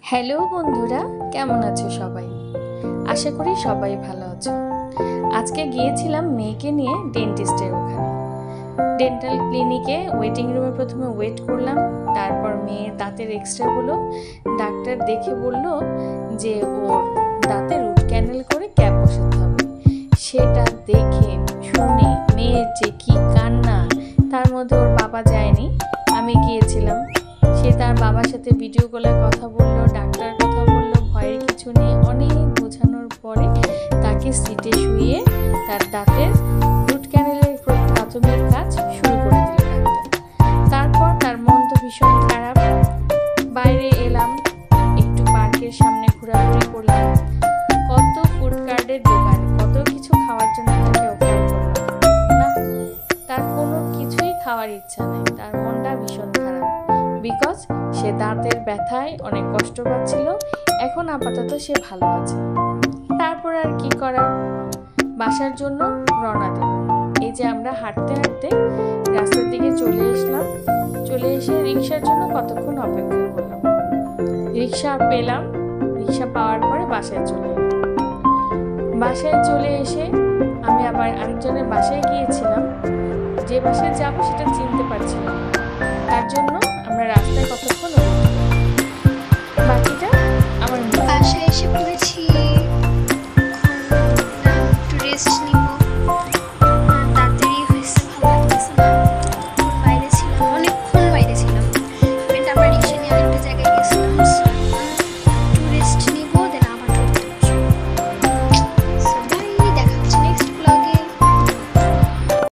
Hello বন্ধুরা, কেমন আছো সবাই? আশা করি সবাই ভালো আছো। আজকে গিয়েছিলাম মেয়েকে নিয়ে ডেন্টিস্টের ওখানে। ডেন্টাল ক্লিনিকে ওয়েটিং রুমে প্রথমে ওয়েট করলাম, তারপর মেয়ের দাঁতের এক্সরে হলো। ডাক্তার দেখে বলল যে ওর দাঁতে রুট ক্যানেল করে ক্যাপ বসাতে হবে। সেটা দেখে শুনে মেয়ের যে কি কান্না, তার মধ্যে ওর বাবা যায়নি, আমি গিয়েছিলাম। সে তার বাবার সাথে ভিডিও কলে কথা বললো, ডাক্তার কথা বললো, ভয়ের কিছু নেই। অনেক বোঝানোর পরে তাকে সিটে শুইয়ে তার দাঁতের রুট ক্যানেলের প্রাথমিক কাজ শুরু করে দিল ডাক্তার। তারপর তার মন তো ভীষণ খারাপ। বাইরে এলাম, একটু পার্কের সামনে ঘোরাঘুরি করলাম। কত ফুড কার্টের দোকান, কত কিছু খাওয়ার জন্য তাকে অফার করলাম না, তার কোনো কিছুই খাওয়ার ইচ্ছা নেই। তার মনটা ভীষণ খারাপ, বিকজ সে দাঁতের ব্যথায় অনেক কষ্ট পাচ্ছিল। এখন আপাতত সে ভালো আছে। তারপর আর কি করার, বাসার জন্য রওনা দেব। এই যে আমরা হাঁটতে হাঁটতে রাস্তার দিকে চলে এসলাম। চলে এসে রিক্সার জন্য কতক্ষণ অপেক্ষা করলাম। রিক্সা পেলাম, রিক্সা পাওয়ার পরে বাসায় চলে এলাম। বাসায় চলে এসে আমি আবার আরেকজনের বাসায় গিয়েছিলাম। যে বাসায় যাবো সেটা চিনতে পারছিলাম, তার জন্য